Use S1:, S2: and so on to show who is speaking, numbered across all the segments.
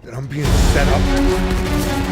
S1: that I'm being set up.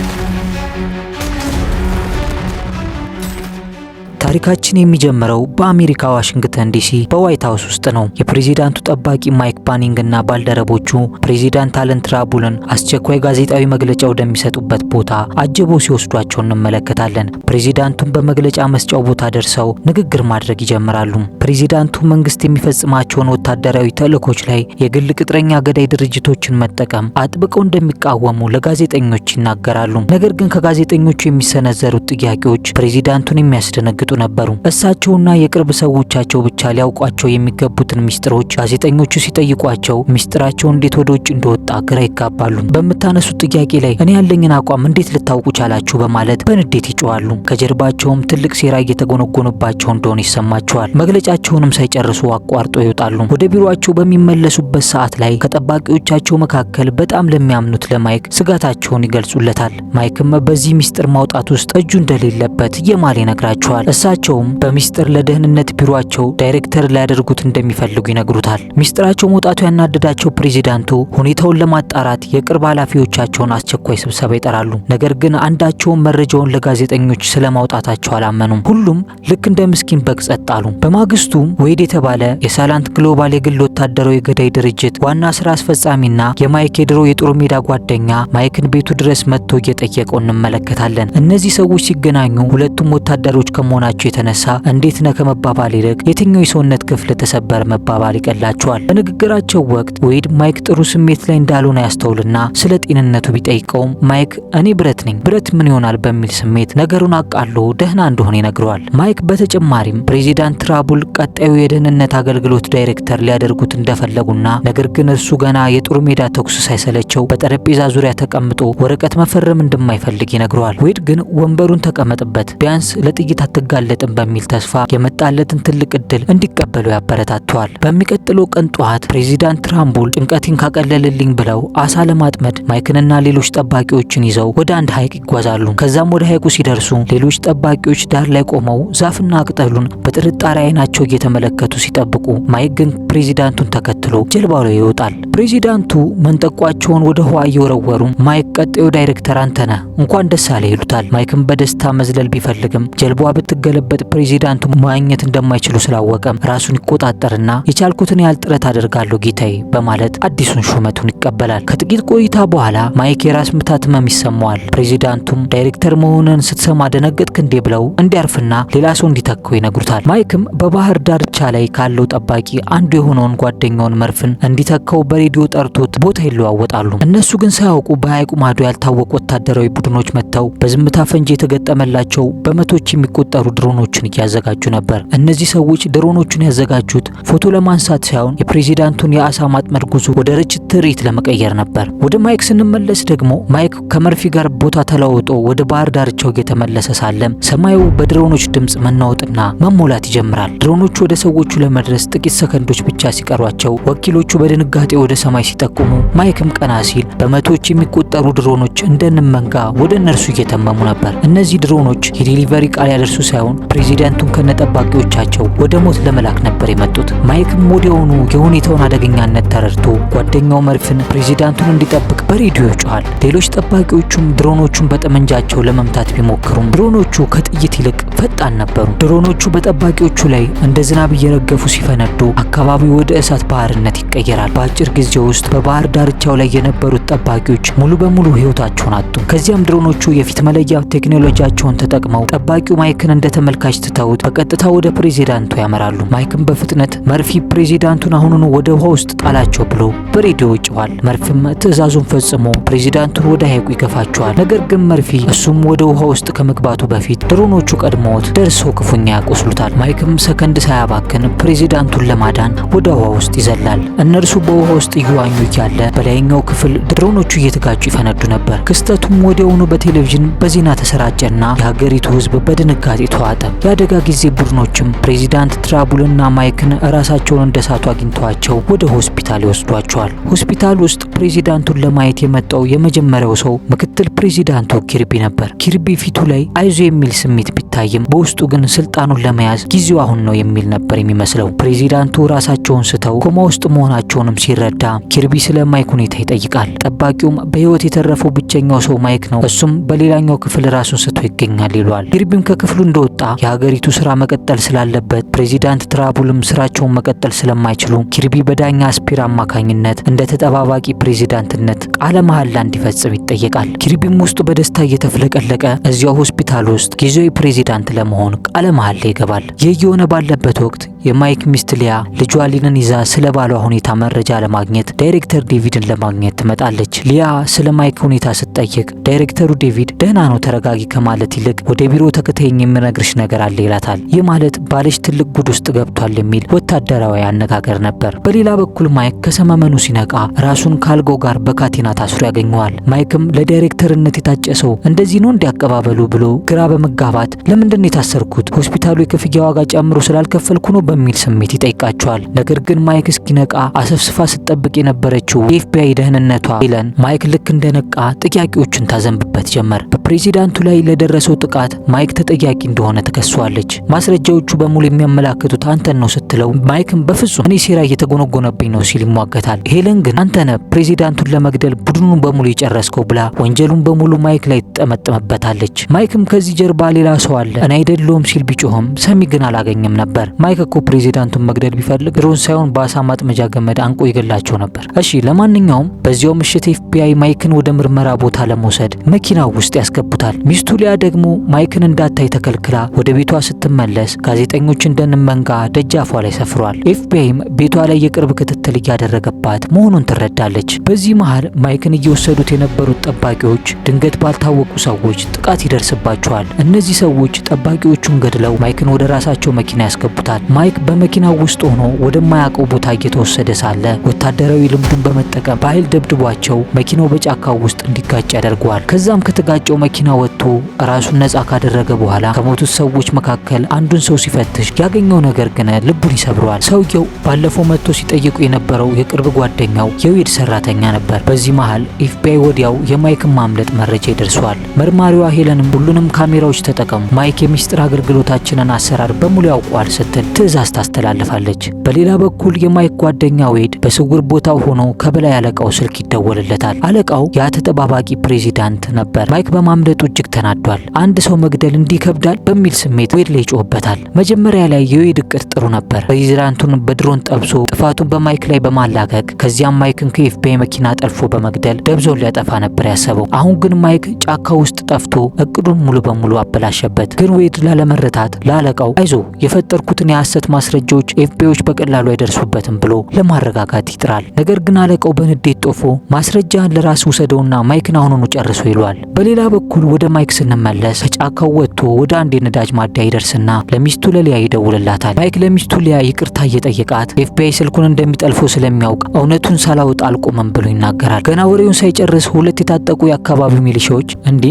S2: ታሪካችን የሚጀምረው በአሜሪካ ዋሽንግተን ዲሲ በዋይት ሃውስ ውስጥ ነው። የፕሬዚዳንቱ ጠባቂ ማይክ ባኒንግ እና ባልደረቦቹ ፕሬዚዳንት አለን ትራቡልን አስቸኳይ ጋዜጣዊ መግለጫ ወደሚሰጡበት ቦታ አጅበው ሲወስዷቸው እንመለከታለን። ፕሬዚዳንቱን በመግለጫ መስጫው ቦታ ደርሰው ንግግር ማድረግ ይጀምራሉ። ፕሬዚዳንቱ መንግስት የሚፈጽማቸውን ወታደራዊ ተልእኮች ላይ የግል ቅጥረኛ ገዳይ ድርጅቶችን መጠቀም አጥብቀው እንደሚቃወሙ ለጋዜጠኞች ይናገራሉ። ነገር ግን ከጋዜጠኞቹ የሚሰነዘሩት ጥያቄዎች ፕሬዚዳንቱን የሚያስደነግጡ ነበሩ። እሳቸውና የቅርብ ሰዎቻቸው ብቻ ሊያውቋቸው የሚገቡትን ሚስጥሮች ጋዜጠኞቹ ሲጠይቋቸው ሚስጥራቸው እንዴት ወደ ውጭ እንደወጣ ግራ ይጋባሉ። በመታነሱት ጥያቄ ላይ እኔ ያለኝን አቋም እንዴት ልታውቁ ቻላችሁ በማለት በንዴት ይጮዋሉ። ከጀርባቸውም ትልቅ ሴራ እየተጎነጎነባቸው እንደሆነ ይሰማቸዋል። መግለጫቸውንም ሳይጨርሱ አቋርጦ ይወጣሉ። ወደ ቢሮአቸው በሚመለሱበት ሰዓት ላይ ከጠባቂዎቻቸው መካከል በጣም ለሚያምኑት ለማይክ ስጋታቸውን ይገልጹለታል። ማይክም በዚህ ሚስጥር ማውጣት ውስጥ እጁ እንደሌለበት የማል ይነግራቸዋል። እሳቸውም በሚስጥር ለደህንነት ቢሮአቸው ዳይሬክተር ሊያደርጉት እንደሚፈልጉ ይነግሩታል። ሚስጥራቸው መውጣቱ ያናደዳቸው ፕሬዚዳንቱ ሁኔታውን ለማጣራት የቅርብ ኃላፊዎቻቸውን አስቸኳይ ስብሰባ ይጠራሉ። ነገር ግን አንዳቸውም መረጃውን ለጋዜጠኞች ስለማውጣታቸው አላመኑም። ሁሉም ልክ እንደ ምስኪን በግ ጸጥ አሉ። በማግስቱ ዌይድ የተባለ የሳላንት ግሎባል የግል ወታደራዊ ገዳይ ድርጅት ዋና ስራ አስፈጻሚና የማይክ የድሮ የጦር ሜዳ ጓደኛ ማይክን ቤቱ ድረስ መጥቶ እየጠየቀው እንመለከታለን። እነዚህ ሰዎች ሲገናኙ ሁለቱም ወታደሮች ከመሆናቸው የተነሳ እንዴት ነህ ከመባባል ይልቅ የትኛው የሰውነት ክፍል ተሰበረ መባባል ይቀላቸዋል። በንግግራቸው ወቅት ዌይድ ማይክ ጥሩ ስሜት ላይ እንዳልሆነ ያስተውልና ስለ ጤንነቱ ቢጠይቀውም ማይክ እኔ ብረት ነኝ፣ ብረት ምን ይሆናል በሚል ስሜት ነገሩን አቃሎ ደህና እንደሆነ ይነግረዋል። ማይክ በተጨማሪም ፕሬዚዳንት ትራቡል ቀጣዩ የደህንነት አገልግሎት ዳይሬክተር ሊያደርጉት እንደፈለጉና ነገር ግን እርሱ ገና የጦር ሜዳ ተኩስ ሳይሰለቸው በጠረጴዛ ዙሪያ ተቀምጦ ወረቀት መፈረም እንደማይፈልግ ይነግረዋል። ዌይድ ግን ወንበሩን ተቀመጥበት ቢያንስ ለጥይት አትጋለጥም በሚል ተስፋ የመጣለትን ትልቅ እድል እንዲቀበሉ ያበረታተዋል። በሚቀጥለው ቀን ጠዋት ፕሬዚዳንት ትራምቡል ጭንቀቴን ካቀለልልኝ ብለው አሳ ለማጥመድ ማይክንና ሌሎች ጠባቂዎችን ይዘው ወደ አንድ ሐይቅ ይጓዛሉ። ከዛም ወደ ሐይቁ ሲደርሱ ሌሎች ጠባቂዎች ዳር ላይ ቆመው ዛፍና ቅጠሉን በጥርጣሬ አይናቸው እየተመለከቱ ሲጠብቁ ማይክ ግን ፕሬዚዳንቱን ተከትሎ ጀልባው ላይ ይወጣል። ፕሬዚዳንቱ መንጠቋቸውን ወደ ውሃ እየወረወሩ ማይክ ቀጣዩ ዳይሬክተር አንተ ነህ እንኳን ደስ አለህ ይሉታል። ማይክም በደስታ መዝለል ቢፈልግም ጀልባዋ ብትገለበጥ ፕሬዚዳንቱ ማግኘት እንደማይችሉ ስላወቀም ራሱን ይቆጣጠርና የቻልኩትን ያህል ጥረት አደርጋለሁ ጌታዬ በማለት አዲሱን ሹመቱን ይቀበላል። ከጥቂት ቆይታ በኋላ ማይክ የራስ ምታት ህመም ይሰማዋል። ፕሬዚዳንቱም ዳይሬክተር መሆኑን ስትሰማ ደነገጥክ እንዴ ብለው እንዲያርፍና ሌላ ሰው እንዲተካው ይነግሩታል። ማይክም በባህር ዳርቻ ላይ ካለው ጠባቂ አንዱ የሆነውን ጓደኛውን መርፍን እንዲተካው በሬዲዮ ጠርቶት ቦታ ይለዋወጣሉ። እነሱ ግን ሳያውቁ በሐይቁ ማዶ ያልታወቁ ወታደራዊ ቡድኖች መጥተው በዝምታ ፈንጂ የተገጠመላቸው በመቶች የሚቆጠሩ ድሮኖችን እያዘጋጁ ነበር። እነዚህ ሰዎች ድሮኖቹን ያዘጋጁት ፎቶ ለማንሳት ሳይሆን የፕሬዚዳንቱን የአሳ ማጥመድ ጉዞ ወደ ርችት ትርኢት ለመቀየር ነበር። ወደ ማይክ ስንመለስ ደግሞ ማይክ ከመርፊ ጋር ቦታ ተለዋውጦ ወደ ባህር ዳርቻው እየተመለሰ ሳለም ሰማዩ በድሮኖች ድምጽ መናወጥና መሞላት ይጀምራል። ድሮኖቹ ወደ ሰዎቹ ለመድረስ ጥቂት ሰከንዶች ብቻ ሲቀሯቸው ወኪሎቹ በድንጋጤ ወደ ሰማይ ሲጠቁሙ ማይክም ቀና ሲል በመቶች የሚቆጠሩ ድሮኖች እንደንመንጋ ወደ እነርሱ እየተመሙ ነበር። እነዚህ ድሮኖች የዴሊቨሪ ቃል ያደርሱ ሳይሆን ፕሬዚዳንቱን ከነጠባቂዎቻቸው ወደ ሞት ለመላክ ነበር የመጡት። ማይክም ወዲያውኑ የሁኔታውን አደገኛነት ተረድቶ ጓደኛው መርፍን ፕሬዚዳንቱን እንዲጠብቅ በሬዲዮ ይጮሃል። ሌሎች ጠባቂዎቹም ድሮኖቹን በጠመንጃቸው ለመምታት ቢሞክሩም ድሮኖቹ ከጥይት ይልቅ ፈጣን ነበሩ። ድሮኖቹ በጠባቂዎቹ ላይ እንደ ዝናብ እየረገፉ ሲፈነዱ አካባቢው ወደ እሳት ባህርነት ይቀየራል። በአጭር ጊዜ ውስጥ በባህር ዳርቻው ላይ የነበሩት ጠባቂዎች ሙሉ በሙሉ ህይወታቸውን አጡ። ከዚያም ድሮኖቹ የፊት መለያ ቴክኖሎጂያቸውን ተጠቅመው ጠባቂው ማይክን እንደ ተመልካች ትተውት በቀጥታ ወደ ፕሬዚዳንቱ ያመራሉ። ማይክም በፍጥነት መርፊ ፕሬዚዳንቱን አሁኑኑ ወደ ውሃ ውስጥ ጣላቸው ብሎ በሬዲዮ ይጮሃል። መርፊም ትዕዛዙን ፈጽሞ ፕሬዚዳንቱን ወደ ሐይቁ ይገፋቸዋል። ነገር ግን መርፊ እሱም ወደ ውሃ ውስጥ ከመግባቱ በፊት ድሮኖቹ ቀድመውት ደርሰው ክፉኛ ያቆስሉታል። ማይክም ሰከንድ ሳያባክን ፕሬዚዳንቱን ለማዳን ወደ ውሃ ውስጥ ይዘላል። እነርሱ በውሃ ውስጥ እየዋኙ እያለ በላይኛው ክፍል ድሮኖቹ እየተጋጩ ይፈነዱ ነበር። ክስተቱም ወዲያውኑ በቴሌቪዥን በዜና ተሰራጨና የሀገሪቱ ህዝብ በድንጋጤ ተዋጠ። ተዋጠ። የአደጋ ጊዜ ቡድኖችም ፕሬዚዳንት ትራቡልና ማይክን ራሳቸውን እንደሳቱ አግኝተዋቸው ወደ ሆስፒታል ይወስዷቸዋል። ሆስፒታል ውስጥ ፕሬዚዳንቱን ለማየት የመጣው የመጀመሪያው ሰው ምክትል ፕሬዚዳንቱ ኪርቢ ነበር። ኪርቢ ፊቱ ላይ አይዞ የሚል ስሜት ቢታይም በውስጡ ግን ስልጣኑን ለመያዝ ጊዜው አሁን ነው የሚል ነበር የሚመስለው። ፕሬዚዳንቱ ራሳቸውን ስተው ኮማ ውስጥ መሆናቸውንም ሲረዳ ኪርቢ ስለ ማይክ ሁኔታ ይጠይቃል። ጠባቂውም በህይወት የተረፈው ብቸኛው ሰው ማይክ ነው፣ እሱም በሌላኛው ክፍል ራሱን ስቶ ይገኛል ይሏል። ኪርቢም ከክፍሉ እንደወጣ የሀገሪቱ ስራ መቀጠል ስላለበት ፕሬዚዳንት ትራቡልም ስራቸውን መቀጠል ስለማይችሉ ኪርቢ በዳኛ አስፒር አማካኝነት እንደ ተጠባባቂ ፕሬዚዳንትነት ቃለ መሐላ እንዲፈጽም ይጠየቃል። ኪርቢም ውስጡ በደስታ እየተፍለቀለቀ እዚያው ሆስፒታል ውስጥ ጊዜያዊ ፕሬዚዳንት ለመሆን ቃለ መሐላ ይገባል። ይህ የሆነ ባለበት ወቅት የማይክ ሚስት ሊያ ልጇ ሊንን ይዛ ስለ ባሏ ሁኔታ መረጃ ለማግኘት ዳይሬክተር ዴቪድን ለማግኘት ትመጣለች። ሊያ ስለ ማይክ ሁኔታ ስትጠይቅ ዳይሬክተሩ ዴቪድ ደህና ነው ተረጋጊ ከማለት ይልቅ ወደ ቢሮ ተከታይኝ የምነግርሽ ነገር አለ ይላታል። ይህ ማለት ባልሽ ትልቅ ጉድ ውስጥ ገብቷል የሚል ወታደራዊ አነጋገር ነበር። በሌላ በኩል ማይክ ከሰመመኑ ሲነቃ ራሱን ካልጋው ጋር በካቴና ታስሮ ያገኘዋል። ማይክም ለዳይሬክተርነት የታጨ ሰው እንደዚህ ነው እንዲያቀባበሉ ብሎ ግራ በመጋባት ለምንድን ነው የታሰርኩት? ሆስፒታሉ የክፍያ ዋጋ ጨምሮ ስላልከፈልኩ ነው በሚል ስሜት ይጠይቃቸዋል። ነገር ግን ማይክ እስኪነቃ አሰፍስፋ ስትጠብቅ የነበረችው የኤፍቢአይ ደህንነቷ ሄለን ማይክ ልክ እንደነቃ ጥያቄዎችን ታዘንብበት ጀመር። በፕሬዚዳንቱ ላይ ለደረሰው ጥቃት ማይክ ተጠያቂ እንደሆነ ተከሷለች። ማስረጃዎቹ በሙሉ የሚያመላክቱት አንተን ነው ስትለው ማይክም በፍጹም እኔ ሴራ እየተጎነጎነብኝ ነው ሲል ይሟገታል። ሄለን ግን አንተነ ፕሬዚዳንቱን ለመግደል ቡድኑን በሙሉ የጨረስከው ብላ ወንጀሉን በሙሉ ማይክ ላይ ትጠመጥምበታለች። ማይክም ከዚህ ጀርባ ሌላ ሰው አለ እኔ አይደለሁም ሲል ቢጮህም ሰሚ ግን አላገኘም ነበር። ማይክ እኮ ፕሬዚዳንቱን መግደል ቢፈልግ ድሮን ሳይሆን በአሳ ማጥመጃ ገመድ አንቆ ይገላቸው ነበር። እሺ ለማንኛውም በዚያው ምሽት ኤፍቢአይ ማይክን ወደ ምርመራ ቦታ ለመውሰድ መኪናው ውስጥ ያስገቡታል። ሚስቱ ሊያ ደግሞ ማይክን እንዳታይ ተከልክላ ወደ ቤቷ ስትመለስ ጋዜጠኞች እንደንመንጋ ደጃፏ ላይ ሰፍሯል። ኤፍቢአይም ቤቷ ላይ የቅርብ ክትትል እያደረገባት መሆኑን ትረዳለች። በዚህ መሃል ማይክን እየወሰዱት የነበሩት ጠባቂዎች ድንገት ባልታወቁ ሰዎች ጥቃት ይደርስባቸዋል። እነዚህ ሰዎች ጠባቂዎቹን ገድለው ማይክን ወደ ራሳቸው መኪና ያስገቡታል። ማይክ በመኪናው ውስጥ ሆኖ ወደማያውቀው ቦታ እየተወሰደ ሳለ ወታደራዊ ልምዱን በመጠቀም በኃይል ደብድቧቸው መኪናው በጫካው ውስጥ እንዲጋጭ ያደርገዋል። ከዛም ከተጋጨው መኪና ወጥቶ ራሱን ነጻ ካደረገ በኋላ ከሞቱት ሰዎች መካከል አንዱን ሰው ሲፈትሽ ያገኘው ነገር ግን ልቡን ይሰብረዋል። ሰውየው ባለፈው መጥቶ ሲጠይቁ የነበረው የቅርብ ጓደኛው የዌድ ሰራተኛ ነበር። በዚህ መሃል ኤፍቢአይ ወዲያው የማይክን ማምለጥ መረጃ ይደርሷል። መርማሪዋ ሄለንም ሁሉንም ካሜራዎች ተጠቀሙ፣ ማይክ የሚስጥር አገልግሎታችንን አሰራር በሙሉ ያውቋል ስትል ትዕዛዝ ታስተላልፋለች። በሌላ በኩል የማይክ ጓደኛ ዌድ በስውር ቦታው ሆኖ ከበላይ አለቃው ስልክ ይደወልለታል። አለቃው ያ ተጠባባቂ ፕሬዚዳንት ነበር። ማይክ በማምለጡ እጅግ ተናዷል። አንድ ሰው መግደል እንዲከብዳል በሚል ስሜት ዌድ ላይ ይጮህበታል። መጀመሪያ ላይ የዌድ እቅድ ጥሩ ነበር። ፕሬዚዳንቱን በድሮን ጠብሶ ጥፋቱን በማይክ ላይ በማላቀቅ ከዚያም ማይክን ከኤፍቢአይ መኪና ጠልፎ በመግደል ደብዛውን ሊያጠፋ ነበር ያሰበው። አሁን ግን ማይክ ጫካ ውስጥ ጠፍቶ እቅዱን ሙሉ በሙሉ አበላሸበት። ግን ዌድ ላለመረታት ለአለቃው አይዞ የፈጠርኩትን የሐሰት ማስረጃዎች ኤፍቢአዮች በቀላሉ አይደርሱበትም ብሎ ለማረጋጋት ይጥራል። ነገር ግን አለቃው በንዴት ጦፎ ማስረጃን ለራስ ውሰደውና ማይክን አሁኑኑ ጨርሶ ይሏል። በሌላ በኩል ወደ ማይክ ስንመለስ ከጫካው ወጥቶ ወደ አንድ የነዳጅ ማደያ ይደርስና ለሚስቱ ለሊያ ይደውልላታል። ማይክ ለሚስቱ ሊያ ይቅርታ እየጠየቃት ኤፍቢአይ ስልኩን እንደሚጠልፈው ስለሚያውቅ እውነቱን ሳላወጣ አልቆመም ብሎ ይናገራል። ገና ወሬውን ሳይጨርስ ሁለት የታጠቁ የአካባቢው ሚሊሻዎች እንዴ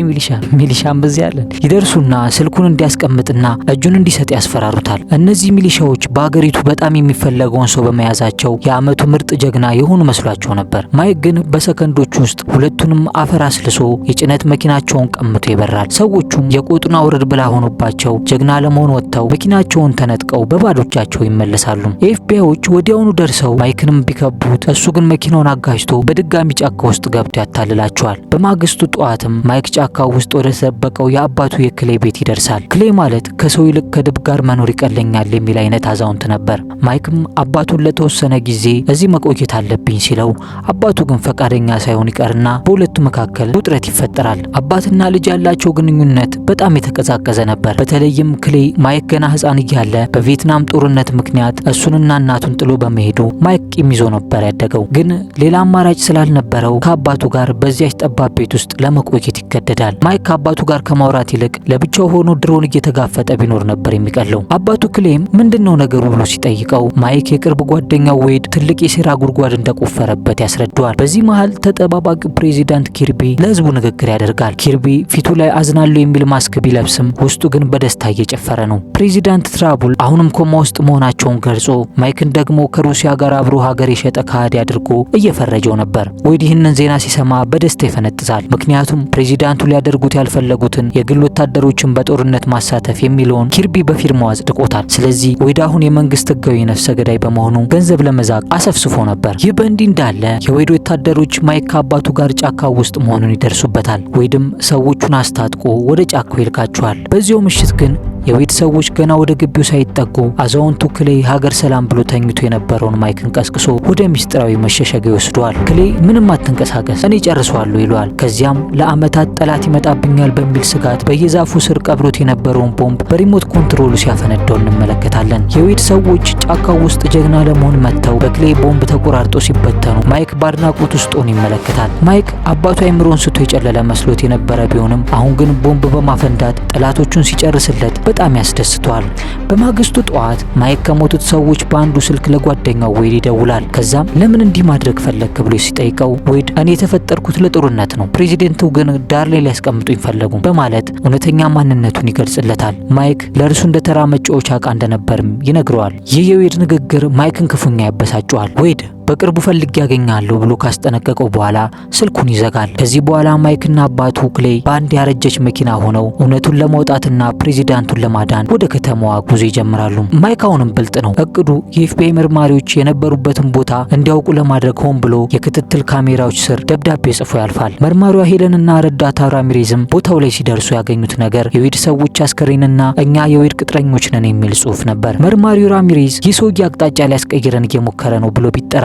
S2: ሚሊሻም በዚህ ያለን ይደርሱና ስልኩን እንዲያስቀምጥና እጁን እንዲሰጥ ያስፈራሩታል። እነዚህ ሚሊሻዎች በአገሪቱ በጣም የሚፈለገውን ሰው በመያዛቸው የአመቱ ምርጥ ጀግና የሆኑ መስሏቸው ነበር። ማይክ ግን በሰከንዶች ውስጥ ሁለቱንም አፈር አስልሶ የጭነት መኪናቸውን ቀምቶ ይበራል። ሰዎቹም የቆጡን አውርድ ብላ ሆኖባቸው ጀግና ለመሆን ወጥተው መኪናቸውን ተነጥቀው በባዶቻቸው ይመለሳሉ። ኤፍቢአዮች ወዲያውኑ ደርሰው ማይክንም ቢከቡት እሱ ግን መኪናውን አጋጅቶ በድጋሚ ጫካ ውስጥ ገብቶ ያታልላቸዋል። በማግስቱ ጠዋትም ማይክ ጫካ ውስጥ ወደ ተደበቀው የአባቱ የክሌ ቤት ይደርሳል። ክሌ ማለት ከሰው ይልቅ ከድብ ጋር መኖር ይቀለኛል የሚል አይነት አዛውንት ነበር። ማይክም አባቱን ለተወሰነ ጊዜ እዚህ መቆየት አለብኝ ሲለው አባቱ ግን ፈቃደኛ ሳይሆን ይቀርና በሁለቱ መካከል ውጥረት ይፈጠራል። አባትና ልጅ ያላቸው ግንኙነት በጣም የተቀዛቀዘ ነበር። በተለይም ክሌ ማይክ ገና ሕፃን እያለ በቪየትናም ጦርነት ምክንያት እሱንና እናቱን ጥሎ በመሄዱ ማይክ ቂም ይዞ ነበር ያደገው። ግን ሌላ አማራጭ ስላልነበረው ከአባቱ ጋር በዚያች ጠባብ ቤት ውስጥ ለመቆየት ይገደዳል። ማይክ ከአባቱ ጋር ከማውራት ይልቅ ለብቻው ሆኖ ድሮን እየተጋፈጠ ቢኖር ነበር የሚቀለው። አባቱ ክሌም ምንድነው ነገሩ ብሎ ሲጠይቀው ማይክ የቅርብ ጓደኛው ዌድ ትልቅ የሴራ ጉድጓድ እንደቆፈረበት ያስረዳዋል። በዚህ መሃል ተጠባባቂ ፕሬዚዳንት ኪርቢ ለህዝቡ ንግግር ያደርጋል። ኪርቢ ፊቱ ላይ አዝናለሁ የሚል ማስክ ቢለብስም ውስጡ ግን በደስታ እየጨፈረ ነው። ፕሬዚዳንት ትራቡል አሁንም ኮማ ውስጥ መሆናቸውን ገልጾ ማይክን ደግሞ ከሩሲያ ጋር አብሮ ሀገር የሸጠ ከሃዲ አድርጎ እየፈረጀው ነበር። ዌድ ይህንን ዜና ሲሰማ በደስታ ይፈነጥዛል። ምክንያቱም ፕሬዚዳንቱ ሊያደርጉት ያልፈለጉትን የግል ወታደሮችን በጦርነት ማሳተፍ የሚለውን ኪርቢ በፊርማው አጽድቆታል። ስለዚህ ዌድ አሁን የመንግስት ህጋዊ ነፍሰ ገዳይ በመሆኑ ገንዘብ ለመዛቅ አሰፍስፎ ነበር። ይህ በእንዲህ እንዳለ የዌድ ወታደሮች ማይክ ከአባቱ ጋር ጫካ ውስጥ መሆኑን ይደርሱበታል። ዌድም ሰዎቹን አስታጥቆ ወደ ጫካው ይልካቸዋል። በዚያው ምሽት ግን የዌድ ሰዎች ገና ወደ ግቢው ሳይጠጉ አዛውንቱ ክሌ ሀገር ሰላም ብሎ ተኝቶ የነበረውን ማይክን ቀስቅሶ ወደ ሚስጥራዊ መሸሸጊያ ይወስደዋል። ክሌ ምንም አትንቀሳቀስ እኔ ጨርሰዋለሁ ይለዋል። ከዚያም ለአመታት ጠላት ይመጣብኛል በሚል ስጋት በየዛፉ ስር ቀብሮት የነበረውን ቦምብ በሪሞት ኮንትሮሉ ሲያፈነዳው እንመለከታለን። የዌድ ሰዎች ጫካው ውስጥ ጀግና ለመሆን መጥተው በክሌ ቦምብ ተቆራርጦ ሲበተኑ ማይክ በአድናቆት ውስጥ ሆኖ ይመለከታል። ማይክ አባቱ አይምሮን ስቶ የጨለለ መስሎት የነበረ ቢሆንም አሁን ግን ቦምብ በማፈንዳት ጠላቶቹን ሲጨርስለት በጣም ያስደስተዋል። በማግስቱ ጠዋት ማይክ ከሞቱት ሰዎች በአንዱ ስልክ ለጓደኛው ዌድ ይደውላል። ከዛም ለምን እንዲህ ማድረግ ፈለግ ብሎ ሲጠይቀው ዌድ እኔ የተፈጠርኩት ለጦርነት ነው፣ ፕሬዚደንቱ ግን ዳር ላይ ሊያስቀምጡኝ ፈለጉ በማለት እውነተኛ ማንነቱን ይገልጽለታል። ማይክ ለእርሱ እንደተራ መጫወቻ ዕቃ እንደነበርም ይነግረዋል። ይህ የዌድ ንግግር ማይክን ክፉኛ ያበሳጨዋል። ዌድ በቅርቡ ፈልግ ያገኛለሁ ብሎ ካስጠነቀቀው በኋላ ስልኩን ይዘጋል። ከዚህ በኋላ ማይክና አባቱ ክሌ በአንድ ያረጀች መኪና ሆነው እውነቱን ለማውጣትና ፕሬዚዳንቱን ለማዳን ወደ ከተማዋ ጉዞ ይጀምራሉ። ማይክ አሁንም ብልጥ ነው። እቅዱ የኤፍቢአይ መርማሪዎች የነበሩበትን ቦታ እንዲያውቁ ለማድረግ ሆን ብሎ የክትትል ካሜራዎች ስር ደብዳቤ ጽፎ ያልፋል። መርማሪዋ ሄለንና ረዳታ ራሚሬዝም ቦታው ላይ ሲደርሱ ያገኙት ነገር የዌድ ሰዎች አስከሬንና እኛ የዌድ ቅጥረኞች ነን የሚል ጽሑፍ ነበር። መርማሪው ራሚሬዝ ይህ ሰውዬ አቅጣጫ ሊያስቀይረን እየሞከረ ነው ብሎ ቢጠራ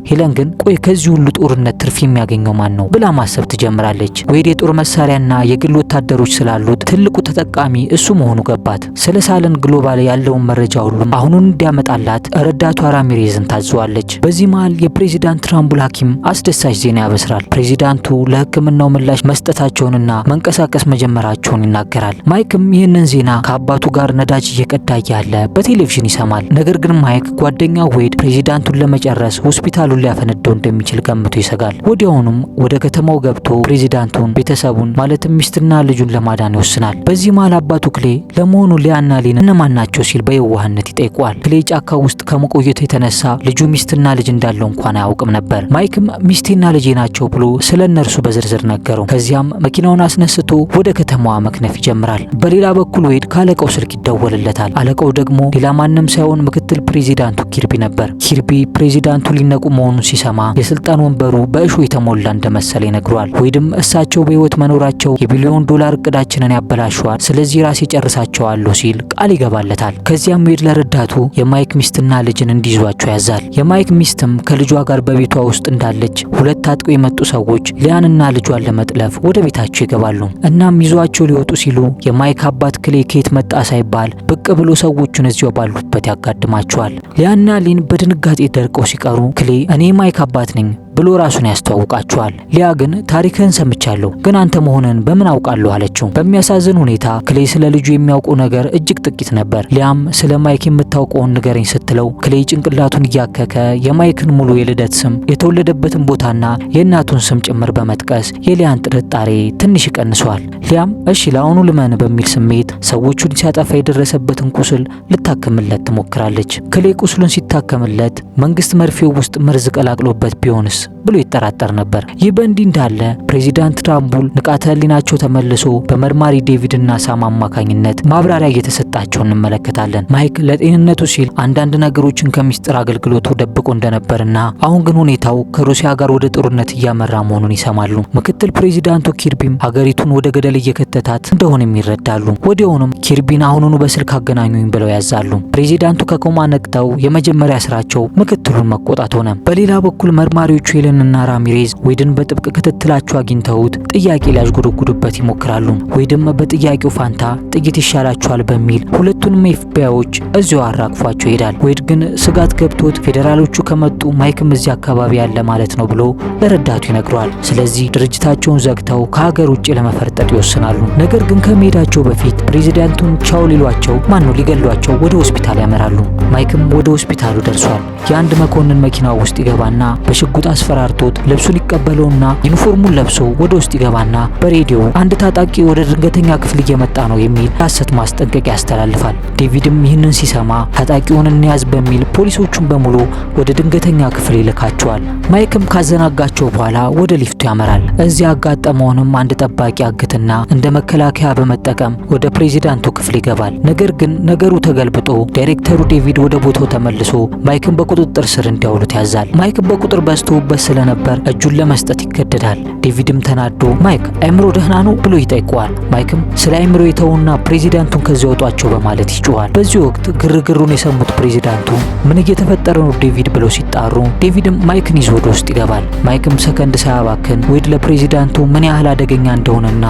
S2: ሄለን ግን ቆይ ከዚህ ሁሉ ጦርነት ትርፍ የሚያገኘው ማን ነው ብላ ማሰብ ትጀምራለች። ዌድ የጦር መሳሪያና የግል ወታደሮች ስላሉት ትልቁ ተጠቃሚ እሱ መሆኑ ገባት። ስለ ሳለን ግሎባል ያለውን መረጃ ሁሉም አሁኑን እንዲያመጣላት ረዳቷ ራሚሬዝን ታዘዋለች። በዚህ መሃል የፕሬዚዳንት ትራምቡል ሐኪም አስደሳች ዜና ያበስራል። ፕሬዚዳንቱ ለሕክምናው ምላሽ መስጠታቸውንና መንቀሳቀስ መጀመራቸውን ይናገራል። ማይክም ይህንን ዜና ከአባቱ ጋር ነዳጅ እየቀዳ ያለ በቴሌቪዥን ይሰማል። ነገር ግን ማይክ ጓደኛው ዌድ ፕሬዚዳንቱን ለመጨረስ ሆስፒታሉን ሊያፈነደው እንደሚችል ገምቶ ይሰጋል። ወዲያውኑም ወደ ከተማው ገብቶ ፕሬዚዳንቱን፣ ቤተሰቡን ማለትም ሚስትና ልጁን ለማዳን ይወስናል። በዚህ መሃል አባቱ ክሌ ለመሆኑ ሊያና ሊን እነማን ናቸው ሲል በየዋህነት ይጠይቋል። ክሌ ጫካ ውስጥ ከመቆየቱ የተነሳ ልጁ ሚስትና ልጅ እንዳለው እንኳን አያውቅም ነበር። ማይክም ሚስቴና ልጄ ናቸው ብሎ ስለ እነርሱ በዝርዝር ነገረው። ከዚያም መኪናውን አስነስቶ ወደ ከተማዋ መክነፍ ይጀምራል። በሌላ በኩል ዌድ ካለቃው ስልክ ይደወልለታል። አለቃው ደግሞ ሌላ ማንም ሳይሆን ምክትል ፕሬዚዳንቱ ኪርቢ ነበር። ኪርቢ ፕሬዚዳንቱ ሊነቁ መሆኑን ሲሰማ የስልጣን ወንበሩ በእሾ የተሞላ እንደመሰለ ይነግረዋል። ዌድም እሳቸው በህይወት መኖራቸው የቢሊዮን ዶላር እቅዳችንን ያበላሸዋል፣ ስለዚህ ራሴ ጨርሳቸዋለሁ ሲል ቃል ይገባለታል። ከዚያም ዌድ ለረዳቱ የማይክ ሚስትና ልጅን እንዲይዟቸው ያዛል። የማይክ ሚስትም ከልጇ ጋር በቤቷ ውስጥ እንዳለች ሁለት ታጥቀው የመጡ ሰዎች ሊያንና ልጇን ለመጥለፍ ወደ ቤታቸው ይገባሉ። እናም ይዟቸው ሊወጡ ሲሉ የማይክ አባት ክሌ ከየት መጣ ሳይባል ብቅ ብሎ ሰዎቹን እዚያው ባሉበት ያጋድማቸዋል። ሊያና ሊን በድንጋጤ ደርቀው ሲቀሩ ክሌ እኔ ማይክ አባት ነኝ ብሎ ራሱን ያስተዋውቃቸዋል። ሊያ ግን ታሪክህን ሰምቻለሁ፣ ግን አንተ መሆንን በምን አውቃለሁ አለችው። በሚያሳዝን ሁኔታ ክሌ ስለ ልጁ የሚያውቀው ነገር እጅግ ጥቂት ነበር። ሊያም ስለ ማይክ የምታውቀውን ንገረኝ ስትለው ክሌ ጭንቅላቱን እያከከ የማይክን ሙሉ የልደት ስም፣ የተወለደበትን ቦታና የእናቱን ስም ጭምር በመጥቀስ የሊያን ጥርጣሬ ትንሽ ይቀንሷል። ሊያም እሺ ለአሁኑ ልመን በሚል ስሜት ሰዎቹን ሲያጠፋ የደረሰበትን ቁስል ልታክምለት ትሞክራለች። ክሌ ቁስሉን ሲታከምለት መንግስት መርፌው ውስጥ መርዝ ቀላቅሎበት ቢሆንስ ብሎ ይጠራጠር ነበር። ይህ በእንዲህ እንዳለ ፕሬዚዳንት ትራምቡል ንቃተ ህሊናቸው ተመልሶ በመርማሪ ዴቪድና ሳም አማካኝነት ማብራሪያ እየተሰጣቸው እንመለከታለን። ማይክ ለጤንነቱ ሲል አንዳንድ ነገሮችን ከሚስጥር አገልግሎቱ ደብቆ እንደነበርና አሁን ግን ሁኔታው ከሩሲያ ጋር ወደ ጦርነት እያመራ መሆኑን ይሰማሉ። ምክትል ፕሬዚዳንቱ ኪርቢም ሀገሪቱን ወደ ገደል እየከተታት እንደሆነም ይረዳሉ። ወዲያውኑም ኪርቢን አሁኑኑ በስልክ አገናኙኝ ብለው ያዛሉ። ፕሬዚዳንቱ ከኮማ ነቅተው የመጀመሪያ ስራቸው ምክትሉን መቆጣት ሆነ። በሌላ በኩል መርማሪዎቹ ሄለንና ራሚሬዝ ዌድን በጥብቅ ክትትላቸው አግኝተውት ጥያቄ ሊያዥጎደጉዱበት ይሞክራሉ። ዌድም በጥያቄው ፋንታ ጥይት ይሻላቸዋል በሚል ሁለቱንም ኤፍቢአዮች እዚሁ አራግፏቸው ይሄዳል። ዌድ ግን ስጋት ገብቶት ፌዴራሎቹ ከመጡ ማይክም እዚህ አካባቢ ያለ ማለት ነው ብሎ ለረዳቱ ይነግረዋል። ስለዚህ ድርጅታቸውን ዘግተው ከሀገር ውጭ ለመፈርጠጥ ይወስናሉ። ነገር ግን ከመሄዳቸው በፊት ፕሬዚዳንቱን ቻው ሊሏቸው ሊገሏቸው ወደ ሆስፒታል ያመራሉ። ማይክም ወደ ሆስፒታሉ ደርሷል። የአንድ መኮንን መኪና ውስጥ ይገባና በሽጉጥ አስፈራርቶት ልብሱ ሊቀበለውና ዩኒፎርሙን ለብሶ ወደ ውስጥ ይገባና በሬዲዮ አንድ ታጣቂ ወደ ድንገተኛ ክፍል እየመጣ ነው የሚል ሐሰት ማስጠንቀቂያ ያስተላልፋል። ዴቪድም ይህንን ሲሰማ ታጣቂውን እንያዝ በሚል ፖሊሶቹን በሙሉ ወደ ድንገተኛ ክፍል ይልካቸዋል። ማይክም ካዘናጋቸው በኋላ ወደ ሊፍቱ ያመራል። እዚያ ያጋጠመውንም አንድ ጠባቂ አግትና እንደ መከላከያ በመጠቀም ወደ ፕሬዚዳንቱ ክፍል ይገባል። ነገር ግን ነገሩ ተገልብጦ ዳይሬክተሩ ዴቪድ ወደ ቦታው ተመልሶ ማይክን በቁጥጥር ስር እንዲያውሉት ያዛል። ማይክ በቁጥር በዝቶበት ስለነበር እጁን ለመስጠት ይገደዳል። ዴቪድም ተናዶ ማይክ አይምሮ ደህና ነው ብሎ ይጠይቀዋል። ማይክም ስለ አይምሮ የተውና ፕሬዚዳንቱን ከዚያ ወጧቸው በማለት ይጮዋል። በዚህ ወቅት ግርግሩን የሰሙት ፕሬዚዳንቱ ምን እየተፈጠረ ነው ዴቪድ ብለው ሲጣሩ ዴቪድም ማይክን ይዞ ወደ ውስጥ ይገባል። ማይክም ሰከንድ ሳያባክን ዌድ ለፕሬዚዳንቱ ምን ያህል አደገኛ እንደሆነና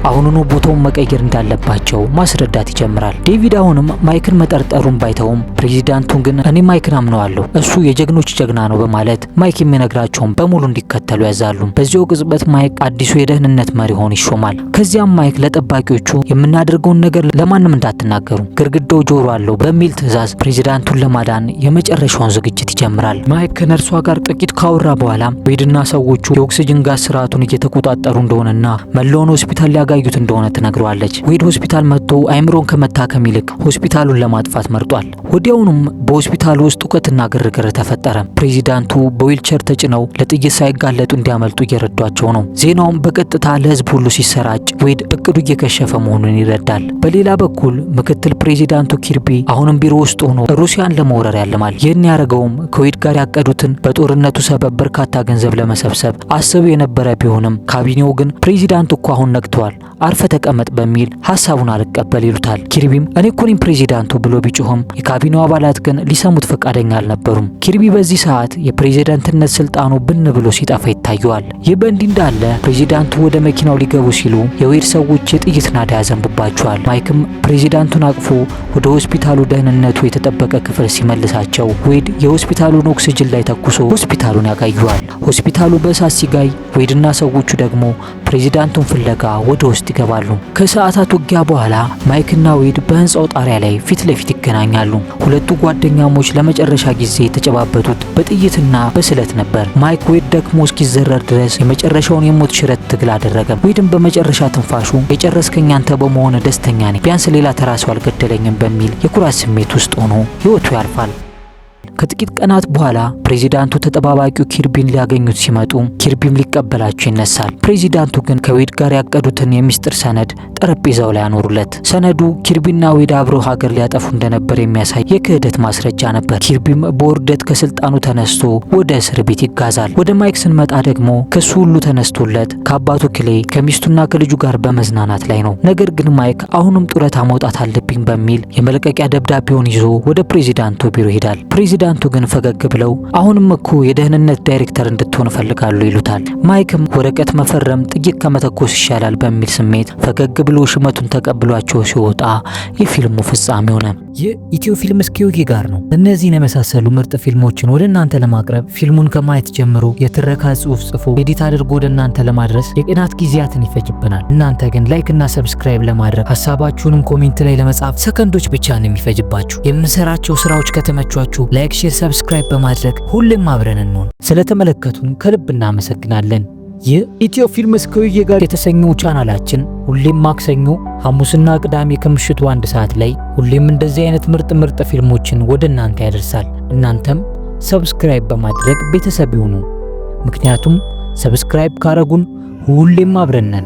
S2: አሁኑኑ ቦታውን መቀየር እንዳለባቸው ማስረዳት ይጀምራል። ዴቪድ አሁንም ማይክን መጠርጠሩን ባይተውም ፕሬዚዳንቱን ግን እኔ ማይክን አምነዋለሁ እሱ የጀግኖች ጀግና ነው በማለት ማይክ የሚነግራቸውን በሙሉ እንዲከተሉ ያዛሉ። በዚያው ቅጽበት ማይክ አዲሱ የደህንነት መሪ ሆኖ ይሾማል። ከዚያም ማይክ ለጠባቂዎቹ የምናደርገውን ነገር ለማንም እንዳትናገሩ፣ ግድግዳው ጆሮ አለው በሚል ትዕዛዝ ፕሬዚዳንቱን ለማዳን የመጨረሻውን ዝግጅት ይጀምራል። ማይክ ከነርሷ ጋር ጥቂት ካወራ በኋላ ዌድና ሰዎቹ የኦክሲጅን ጋዝ ስርዓቱን እየተቆጣጠሩ እንደሆነና መላውን ሆስፒታል ሊያጋዩት እንደሆነ ትነግረዋለች። ዌድ ሆስፒታል መጥቶ አይምሮን ከመታከም ይልቅ ሆስፒታሉን ለማጥፋት መርጧል። ወዲያውኑም በሆስፒታሉ ውስጥ ሁከትና ግርግር ተፈጠረ። ፕሬዚዳንቱ በዊልቸር ተጭነው ለጥይት ሳይጋለጡ እንዲያመልጡ እየረዷቸው ነው። ዜናውም በቀጥታ ለህዝብ ሁሉ ሲሰራጭ ዌድ እቅዱ እየከሸፈ መሆኑን ይረዳል። በሌላ በኩል ምክትል ፕሬዚዳንቱ ኪርቢ አሁንም ቢሮ ውስጥ ሆኖ ሩሲያን ለመውረር ያልማል። ይህን ያደረገውም ከዌድ ጋር ያቀዱትን በጦርነቱ ሰበብ በርካታ ገንዘብ ለመሰብሰብ አስበው የነበረ ቢሆንም ካቢኔው ግን ፕሬዚዳንቱ እኮ አሁን ነግተዋል፣ አርፈ ተቀመጥ በሚል ሀሳቡን አልቀበል ይሉታል። ኪርቢም እኔ እኮ ነኝ ፕሬዚዳንቱ ብሎ ቢጮህም የካቢኔው አባላት ግን ሊሰሙት ፈቃደኛ አልነበሩም። ኪርቢ በዚህ ሰዓት የፕሬዚዳንትነት ስልጣኑ ብን ብሎ ሲጠፋ ይታየዋል። ይህ በእንዲህ እንዳለ ፕሬዚዳንቱ ወደ መኪናው ሊገቡ ሲሉ የዌድ ሰዎች የጥይት ናዳ ያዘንብባቸዋል። ማይክም ፕሬዚዳንቱን አቅፎ ወደ ሆስፒታሉ ደህንነቱ የተጠበቀ ክፍል ሲመልሳቸው ዌድ የሆስፒታሉን ኦክሲጅን ላይ ተኩሶ ሆስፒታሉን ያጋዩዋል። ሆስፒታሉ በእሳት ሲጋይ ዌድና ሰዎቹ ደግሞ ፕሬዚዳንቱን ፍለጋ ወደ ውስጥ ይገባሉ። ከሰዓታት ውጊያ በኋላ ማይክና ዌድ በህንፃው ጣሪያ ላይ ፊት ለፊት ይገናኛሉ። ሁለቱ ጓደኛሞች ለመጨረሻ ጊዜ የተጨባበጡት በጥይትና በስለት ነበር። ማይክ ዌድ ደክሞ እስኪዘረር ድረስ የመጨረሻውን የሞት ሽረት ትግል አደረገ። ዌድም በመጨረሻ ትንፋሹ የጨረስከኝ አንተ በመሆን ደስተኛ ነኝ፣ ቢያንስ ሌላ ተራ ሰው አልገደለኝም በሚል የኩራት ስሜት ውስጥ ሆኖ ህይወቱ ያልፋል። ከጥቂት ቀናት በኋላ ፕሬዚዳንቱ ተጠባባቂው ኪርቢን ሊያገኙት ሲመጡ ኪርቢም ሊቀበላቸው ይነሳል። ፕሬዚዳንቱ ግን ከዌድ ጋር ያቀዱትን የሚስጥር ሰነድ ጠረጴዛው ላይ ያኖሩለት። ሰነዱ ኪርቢና ዌድ አብረው ሀገር ሊያጠፉ እንደነበር የሚያሳይ የክህደት ማስረጃ ነበር። ኪርቢም በውርደት ከስልጣኑ ተነስቶ ወደ እስር ቤት ይጋዛል። ወደ ማይክ ስንመጣ ደግሞ ከሱ ሁሉ ተነስቶለት ከአባቱ ክሌ ከሚስቱና ከልጁ ጋር በመዝናናት ላይ ነው። ነገር ግን ማይክ አሁንም ጡረታ መውጣት አለብኝ በሚል የመልቀቂያ ደብዳቤውን ይዞ ወደ ፕሬዚዳንቱ ቢሮ ይሄዳል። ፕሬዚዳንቱ ግን ፈገግ ብለው አሁንም እኮ የደህንነት ዳይሬክተር እንድትሆን ፈልጋሉ ይሉታል። ማይክም ወረቀት መፈረም ጥይት ከመተኮስ ይሻላል በሚል ስሜት ፈገግ ብሎ ሽመቱን ተቀብሏቸው ሲወጣ የፊልሙ ፍጻሜ ሆነ። ይህ ኢትዮ ፊልም ስኪዩጊ ጋር ነው። እነዚህን የመሳሰሉ ምርጥ ፊልሞችን ወደ እናንተ ለማቅረብ ፊልሙን ከማየት ጀምሮ የትረካ ጽሑፍ ጽፎ ኤዲት አድርጎ ወደ እናንተ ለማድረስ የቀናት ጊዜያትን ይፈጅብናል። እናንተ ግን ላይክ እና ሰብስክራይብ ለማድረግ ሀሳባችሁንም ኮሜንት ላይ ለመጻፍ ሰከንዶች ብቻ ነው የሚፈጅባችሁ። የምንሰራቸው ስራዎች ከተመቿችሁ ላይክ፣ ሼር፣ ሰብስክራይብ በማድረግ ሁሌም አብረን እንሆን። ስለተመለከቱን ከልብ እናመሰግናለን። ይህ ኢትዮ ፊልም ስኪዩጊ ጋር የተሰኘው ቻናላችን ሁሌም ማክሰኞ፣ ሐሙስና ቅዳሜ ከምሽቱ 1 ሰዓት ላይ ሁሌም እንደዚህ አይነት ምርጥ ፊልሞችን ወደ እናንተ ያደርሳል። እናንተም ሰብስክራይብ በማድረግ ቤተሰብ ይሁኑ። ምክንያቱም ሰብስክራይብ ካረጉን ሁሌም አብረን ነን።